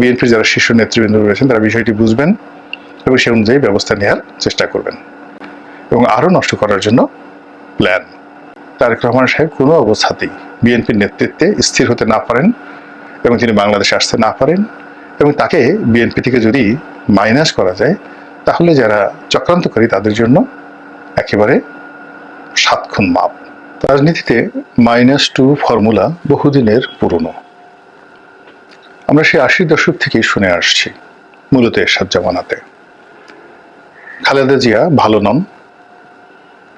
বিএনপির যারা শীর্ষ নেতৃবৃন্দ রয়েছেন তারা বিষয়টি বুঝবেন এবং সে অনুযায়ী ব্যবস্থা নেওয়ার চেষ্টা করবেন এবং আরও নষ্ট করার জন্য প্ল্যান। তারেক রহমান সাহেব কোনো অবস্থাতেই বিএনপির নেতৃত্বে স্থির হতে না পারেন এবং তিনি বাংলাদেশে আসতে না পারেন এবং তাকে বিএনপি থেকে যদি মাইনাস করা যায় তাহলে যারা চক্রান্তকারী তাদের জন্য একেবারে 7 খুন মাপ। রাজনীতিতে -2 ফর্মুলা বহুদিনের পুরনো। আমরা সেই 80 দশক থেকেই শুনে আসছি, মূলত এরশাদ জামানাতে। খালেদা জিয়া ভালো নন,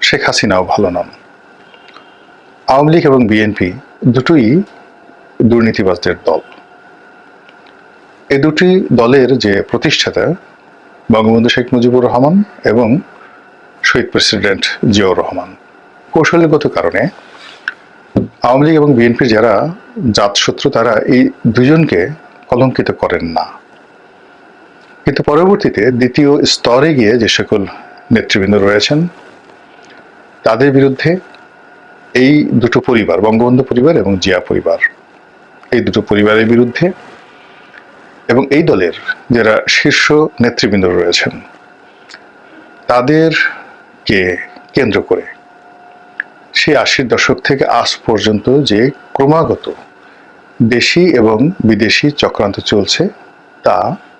শেখ হাসিনাও ভালো নন। আওয়ামী লীগ এবং বিএনপি দুটোই দুর্নীতিবাজদের দল। এই দুটি দলের যে প্রতিষ্ঠাতা বঙ্গবন্ধু শেখ মুজিবুর রহমান এবং শহীদ প্রেসিডেন্ট জিয়াউর রহমান, কৌশলগত কারণে আওয়ামী লীগ এবং বিএনপির যারা জাতশত্রু তারা এই দুজনকে কলঙ্কিত করেন না, কিন্তু পরবর্তীতে দ্বিতীয় স্তরে গিয়ে যে সকল নেতৃবৃন্দ রয়েছেন তাদের বিরুদ্ধে এই দুটো পরিবার, বঙ্গবন্ধু পরিবার এবং জিয়া পরিবার, এই দুটো পরিবারের বিরুদ্ধে এবং এই দলের যারা শীর্ষ নেতৃবৃন্দ রয়েছেন তাদেরকে কেন্দ্র করে সেই 80 দশক থেকে আজ পর্যন্ত যে ক্রমাগত দেশি এবং বিদেশি চক্রান্ত চলছে তা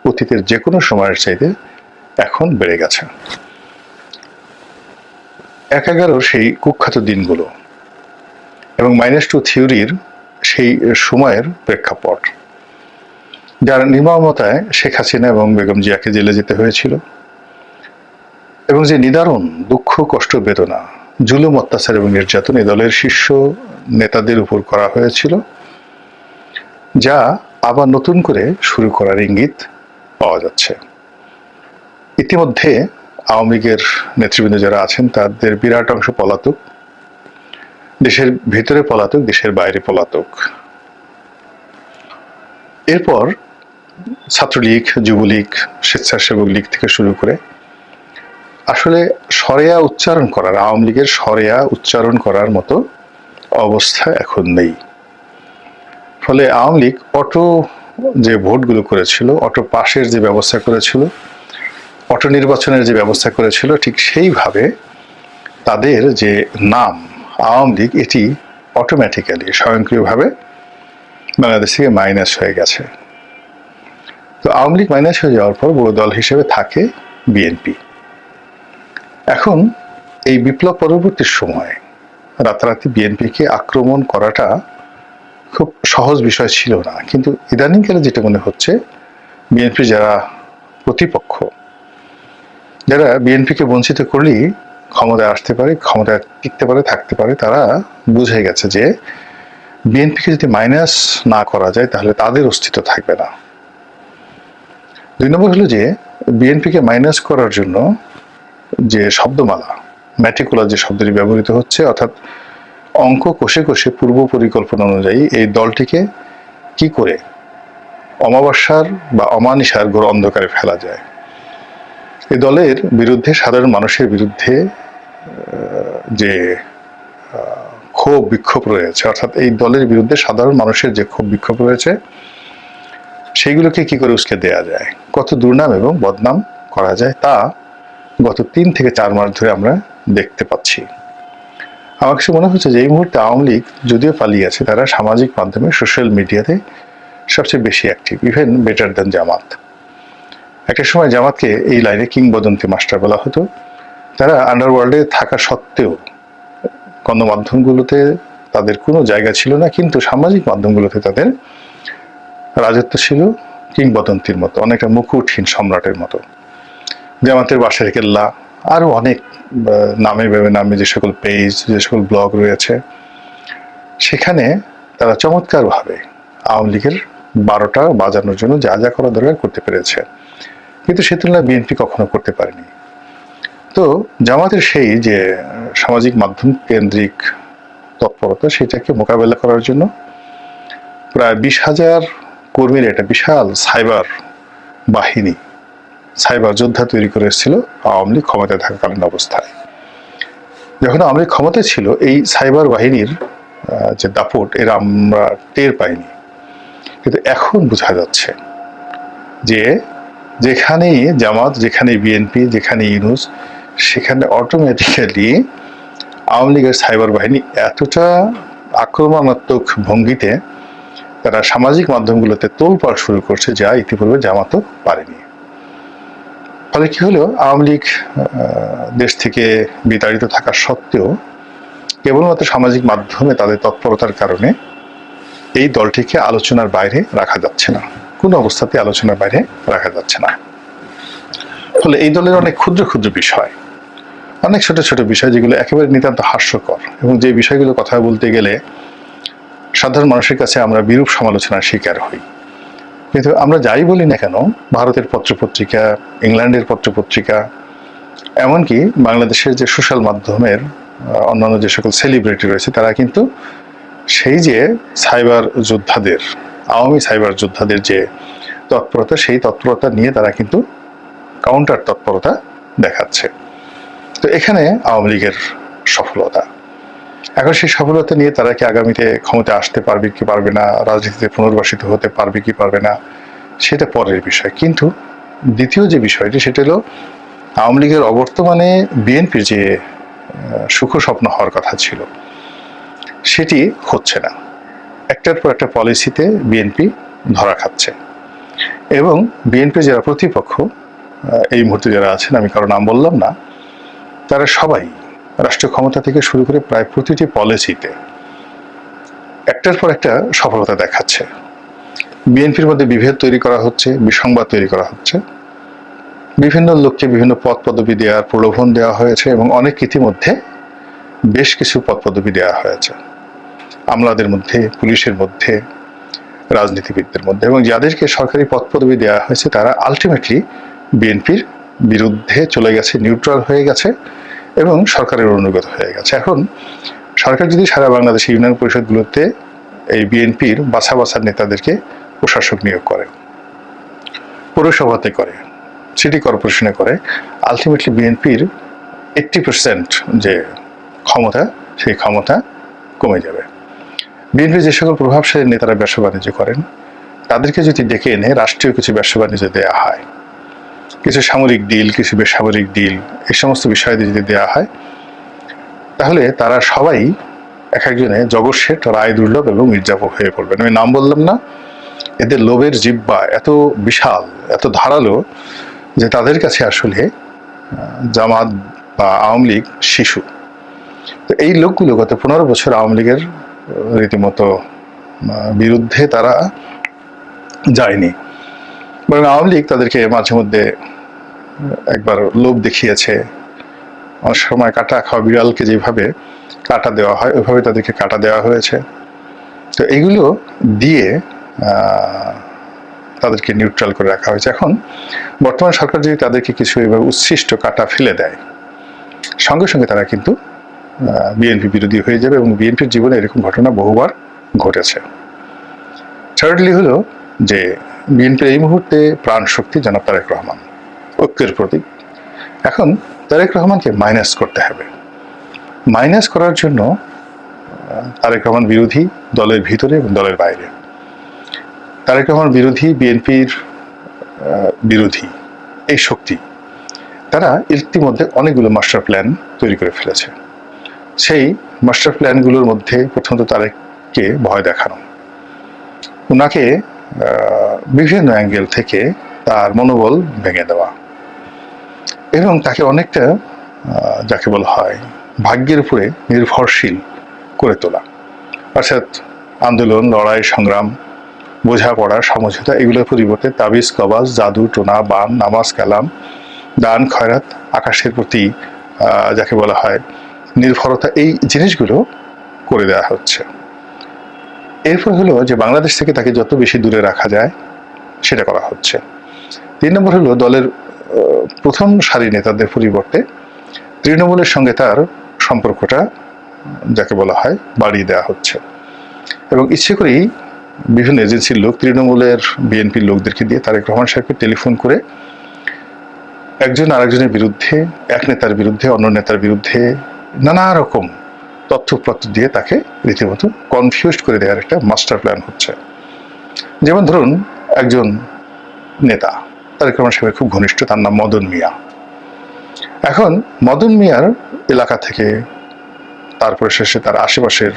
অতীতের যে কোনো সময়ের চাইতে এখন বেড়ে গেছে। 11 সেই কুখ্যাত দিনগুলো এবং -2 থিওরির সেই সময়ের প্রেক্ষাপট, যার নির্মমতায় শেখ হাসিনা এবং বেগম জিয়াকে জেলে যেতে হয়েছিল এবং যে নিদারুণ দুঃখ, কষ্ট, বেদনা, জুলুম, অত্যাচার এবং নির্যাতন এই দলের শীর্ষ নেতাদের উপর করা হয়েছিল, যা আবার নতুন করে শুরু করার ইঙ্গিত পাওয়া যাচ্ছে। ইতিমধ্যে আওয়ামী লীগের নেতৃবৃন্দ যারা আছেন তাদের বিরাট অংশ পলাতক, দেশের ভিতরে পলাতক, দেশের বাইরে পলাতক। এরপর ছাত্রলীগ, যুবলীগ, স্বেচ্ছাসেবক লীগ থেকে শুরু করে আসলে সরেয়া উচ্চারণ করার, আওয়ামী লীগের সরেয়া উচ্চারণ করার মতো অবস্থা এখন নেই। ফলে আওয়ামী লীগ অটো যে ভোটগুলো করেছিল, অটো পাসের যে ব্যবস্থা করেছিল, অটো নির্বাচনের যে ব্যবস্থা করেছিল, ঠিক সেইভাবে তাদের যে নাম আওয়ামী লীগ এটি অটোমেটিক্যালি স্বয়ংক্রিয়ভাবে বাংলাদেশ থেকে মাইনাস হয়ে গেছে। তো আওয়ামী লীগ মাইনাস হয়ে যাওয়ার পর বড় দল হিসেবে থাকে বিএনপি। এখন এই বিপ্লব পরবর্তী সময়ে রাতারাতি বিএনপিকে আক্রমণ করাটা খুব সহজ বিষয় ছিল না, কিন্তু ইদানিংকালে যেটা মনে হচ্ছে বিএনপি যারা প্রতিপক্ষ, যারা বিএনপিকে বঞ্চিত করলেই ক্ষমতায় আসতে পারে, ক্ষমতায় টিকতে পারে, থাকতে পারে, তারা বুঝে গেছে যে বিএনপিকে যদি মাইনাস না করা যায় তাহলে তাদের অস্তিত্ব থাকবে না। 2 নম্বর হলো যে বিএনপিকে মাইনাস করার জন্য যে শব্দমালা, ম্যাটিকুলার যে শব্দটি ব্যবহৃত হচ্ছে, অর্থাৎ অঙ্ক কষে কষে পূর্ব পরিকল্পনা অনুযায়ী এই দলটিকে কি করে অমাবস্যার বা অমানিসার ঘোর অন্ধকারে ফেলা যায়। এই দলের বিরুদ্ধে, সাধারণ মানুষের বিরুদ্ধে যে ক্ষোভ বিক্ষোভ রয়েছে, অর্থাৎ এই দলের বিরুদ্ধে সাধারণ মানুষের যে ক্ষোভ বিক্ষোভ রয়েছে সেইগুলোকে কি করে উস্কে দেয়া যায়, কত দুর্নাম এবং বদনাম করা যায় তা গত 3 থেকে 4 মাস ধরে আমরা দেখতে পাচ্ছি। আমার কাছে মনে হচ্ছে যে এই মুহূর্তে আওয়ামী লীগ যদিও পালিয়ে আছে, তারা সামাজিক মাধ্যমে, সোশ্যাল মিডিয়াতে সবচেয়ে বেশি অ্যাক্টিভ, ইভেন বেটার দেন জামাত। একটা সময় জামাতকে এই লাইনে কিংবদন্তি মাস্টার বলা হতো। তারা আন্ডারওয়ার্ল্ডে থাকা সত্ত্বেও গণমাধ্যমগুলোতে তাদের কোনো জায়গা ছিল না, কিন্তু সামাজিক মাধ্যমগুলোতে তাদের রাজত্ব ছিল কিংবদন্তির মতো, অনেকটা মুকুটহীন সম্রাটের মতো। জামাতের বাসার কেল্লা, আরো অনেক নামে নামে যে সকল পেজ, যে সকল ব্লগ রয়েছে, সেখানে তারা চমৎকারভাবে আওয়ামী লীগের 12টা বাজানোর জন্য যা যা করা দরকার করতে পেরেছে, কিন্তু সে তুলনায় বিএনপি কখনো করতে পারেনি। তো জামাতের সেই যে সামাজিক মাধ্যম কেন্দ্রিক তৎপরতা, সেটাকে মোকাবেলা করার জন্য প্রায় 20,000 কর্মীর একটা বিশাল সাইবার বাহিনী, সাইবার যোদ্ধা তৈরি করে এসেছিল আওয়ামী লীগ ক্ষমতায় থাকাকালীন অবস্থায়। যখন আওয়ামী লীগ ক্ষমতায় ছিল, এই সাইবার বাহিনীর যে দাপট এরা আমরা টের পাইনি, কিন্তু এখন বোঝা যাচ্ছে যে যেখানেই জামাত, যেখানে বিএনপি, যেখানে ইউনূস, সেখানে অটোমেটিক্যালি আওয়ামী লীগের সাইবার বাহিনী এতটা আক্রমণাত্মক ভঙ্গিতে তারা সামাজিক মাধ্যমগুলোতে তোলপাড় শুরু করছে, যা ইতিপূর্বে জামাতও পারেনি। ফলে কি হলো, আওয়ামী লীগ দেশ থেকে বিতাড়িত থাকা সত্ত্বেও কেবলমাত্র সামাজিক মাধ্যমে তাদের তৎপরতার কারণে এই দলটিকে আলোচনার বাইরে রাখা যাচ্ছে না, কোনো অবস্থাতে আলোচনার বাইরে রাখা যাচ্ছে না। ফলে এই দলের অনেক ক্ষুদ্র ক্ষুদ্র বিষয়, অনেক ছোট ছোট বিষয়, যেগুলো একেবারে নিতান্ত হাস্যকর এবং যে বিষয়গুলো কথা বলতে গেলে সাধারণ মানুষের কাছে আমরা বিরূপ সমালোচনার শিকার হই। কিন্তু আমরা যাই বলি না কেন, ভারতের পত্রপত্রিকা, ইংল্যান্ডের পত্রপত্রিকা, এমনকি বাংলাদেশের যে সোশ্যাল মাধ্যমের অন্যান্য যে সকল সেলিব্রিটি রয়েছে, তারা কিন্তু সেই যে সাইবার যোদ্ধাদের, আওয়ামী সাইবার যোদ্ধাদের যে তৎপরতা, সেই তৎপরতা নিয়ে তারা কিন্তু কাউন্টার তৎপরতা দেখাচ্ছে। তো এখানে আওয়ামী লীগের সফলতা। এখন সেই সফলতা নিয়ে তারা কি আগামীতে ক্ষমতা আসতে পারবে কি পারবে না, রাজনীতিতে পুনর্বাসিত হতে পারবে কি পারবে না, সেটা পরের বিষয়। কিন্তু দ্বিতীয় যে বিষয়টি, সেটা হলো আওয়ামী লীগের অবর্তমানে বিএনপির যে সুখ স্বপ্ন হওয়ার কথা ছিল, সেটি হচ্ছে না। একটার পর একটা পলিসিতে বিএনপি ধরা খাচ্ছে এবং বিএনপি যারা প্রতিপক্ষ এই মুহূর্তে যারা আছেন, আমি কারো নাম বললাম না, তারা সবাই রাষ্ট্রীয় ক্ষমতা থেকে শুরু করে প্রায় প্রতিটি পলিসিতে একটার পর একটা সফলতা দেখাচ্ছে। বিএনপির মধ্যে বিভেদ তৈরি করা হচ্ছে, বিসংবাদ তৈরি করা হচ্ছে, বিভিন্ন লোককে বিভিন্ন পদ পদবি দেওয়ার প্রলোভন দেওয়া হয়েছে এবং অনেক ইতিমধ্যে বেশ কিছু পদ পদবি দেওয়া হয়েছে আমলাদের মধ্যে, পুলিশের মধ্যে, রাজনীতিবিদদের মধ্যে, এবং যাদেরকে সরকারি পদ পদবি দেওয়া হয়েছে তারা আলটিমেটলি বিএনপির বিরুদ্ধে চলে গেছে, নিউট্রাল হয়ে গেছে এবং সরকারের অনুগত হয়ে গেছে। এখন সরকার যদি সারা বাংলাদেশের ইউনিয়ন পরিষদগুলোতে এই বিএনপির বাছা বাছা নেতাদেরকে প্রশাসক নিয়োগ করে, পৌরসভাতে করে, সিটি কর্পোরেশনে করে, আলটিমেটলি বিএনপির 80% যে ক্ষমতা, সেই ক্ষমতা কমে যাবে। বিএনপির যে সকল প্রভাবশালী নেতারা ব্যবসা বাণিজ্য করেন, তাদেরকে যদি ডেকে এনে রাষ্ট্রীয় কিছু ব্যবসা বাণিজ্য দেওয়া হয়, কিছু সামরিক ডিল, কিছু বেসামরিক ডিল, এই সমস্ত বিষয় যদি দেওয়া হয়, তাহলে তারা সবাই এক একজনে জগৎ শেঠ, রায় দুর্লভ এবং মির্জাপুর হয়ে পড়বেন। আমি নাম বললাম না, এদের লোভের জিহ্বা এত বিশাল, এত ধারালো যে তাদের কাছে আসলে জামাত বা আওয়ামী লীগ শিশু। তো এই লোকগুলো গত 15 বছর আওয়ামী লীগের রীতিমতো বিরুদ্ধে তারা যায়নি, বরং আওয়ামী লীগ তাদেরকে মাঝে মধ্যে একবার লোভ দেখিয়েছে। অনেক সময় কাটা খাওয়া বিড়ালকে যেভাবে কাটা দেওয়া হয়, ওইভাবে তাদেরকে কাটা দেওয়া হয়েছে। তো এগুলো দিয়ে তাদেরকে নিউট্রাল করে রাখা হয়েছে। এখন বর্তমান সরকার যদি তাদেরকে কিছু এভাবে উচ্ছিষ্ট কাটা ফেলে দেয়, সঙ্গে সঙ্গে তারা কিন্তু বিএনপি বিরোধী হয়ে যাবে এবং বিএনপির জীবনে এরকম ঘটনা বহুবার ঘটেছে। থার্ডলি হলো যে বিএনপির এই মুহূর্তে প্রাণ শক্তি জনাব তারেক রহমান, ঐক্যের প্রতীক। এখন তারেক রহমানকে মাইনাস করতে হবে। মাইনাস করার জন্য তারেক রহমান বিরোধী দলের ভিতরে এবং দলের বাইরে, তারেক রহমান বিরোধী, বিএনপির বিরোধী এই শক্তি, তারা ইতিমধ্যে অনেকগুলো মাস্টার প্ল্যান তৈরি করে ফেলেছে। সেই মাস্টার প্ল্যানগুলোর মধ্যে প্রথমত তারেককে ভয় দেখানো, ওনাকে বিভিন্ন অ্যাঙ্গেল থেকে তার মনোবল ভেঙে দেওয়া এবং তাকে অনেকটা যাকে বলা হয় ভাগ্যের উপরে নির্ভরশীল করে তোলা। অর্থাৎ আন্দোলন, লড়াই, সংগ্রাম, বোঝাপড়া, সমঝোতা, এগুলোর পরিবর্তে তাবিজ, কবাজ, জাদু, টোনা, বান, নামাজ, কালাম, দান, খয়রাত, আকাশের প্রতি যাকে বলা হয় নির্ভরতা, এই জিনিসগুলো করে দেওয়া হচ্ছে। এরপর হলো যে বাংলাদেশ থেকে তাকে যত বেশি দূরে রাখা যায় সেটা করা হচ্ছে। 3 নম্বর হলো দলের প্রথম সারি নেতাদের পরিবর্তে তৃণমূলের সঙ্গে তার সম্পর্কটা যাকে বলা হয় বাড়িয়ে দেওয়া হচ্ছে এবং ইচ্ছে করেই বিভিন্ন এজেন্সির লোক তৃণমূলের, বিএনপির লোকদেরকে দিয়ে তারেক রহমান সাহেবকে টেলিফোন করে একজন আরেকজনের বিরুদ্ধে, এক নেতার বিরুদ্ধে, অন্য নেতার বিরুদ্ধে নানা রকম তথ্যপত্র দিয়ে তাকে রীতিমতো কনফিউজ করে দেওয়ার একটা মাস্টার প্ল্যান হচ্ছে। যেমন ধরুন, একজন নেতা, তারেক রহমান সাহেবের খুব ঘনিষ্ঠ, তার নাম মদন মিয়া। এখন মদন মিয়ার এলাকা থেকে, তারপরে শেষে তার আশেপাশের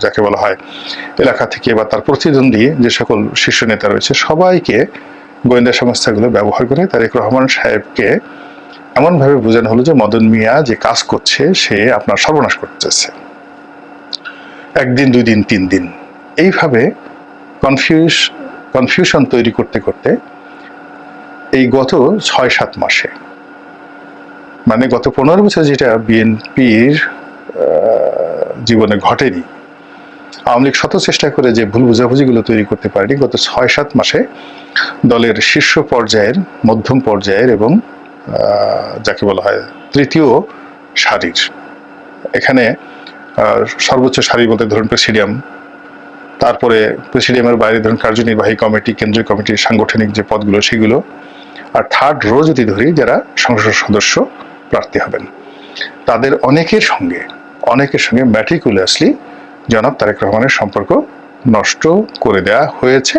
যাকে বলা হয় এলাকা থেকে, বা তার প্রতিদ্বন্দ্বী যে সকল শীর্ষ নেতা রয়েছে, সবাইকে গোয়েন্দা সংস্থাগুলো ব্যবহার করে তারেক রহমান সাহেবকে এমনভাবে বোঝানো হলো যে মদন মিয়া যে কাজ করছে সে আপনার সর্বনাশ করতেছে। একদিন, 2 দিন, 3 দিন, এইভাবে কনফিউশন তৈরি করতে করতে এই গত 6-7 মাসে, মানে গত 15 বছর যেটা বিএনপির জীবনে ঘটেনি, আওয়ামী লীগ শত চেষ্টা করে যে ভুল বোঝাবুঝিগুলো তৈরি করতে পারেনি, গত 6-7 মাসে দলের শীর্ষ পর্যায়ের, মধ্যম পর্যায়ের এবং যাকে বলা হয় তৃতীয় সারির, এখানে সর্বোচ্চ সারি বলতে ধরুন প্রেসিডিয়াম, তারপরে প্রেসিডিয়ামের বাইরে ধরুন কার্যনির্বাহী কমিটি, কেন্দ্রীয় কমিটির সাংগঠনিক যে পদগুলো সেগুলো, আর থার্ড রো যদি ধরি যারা সংসদ সদস্য প্রার্থী হবেন, তাদের অনেকের সঙ্গে ম্যাটিকুলাসলি জনাব তারেক রহমানের সম্পর্ক নষ্ট করে দেওয়া হয়েছে।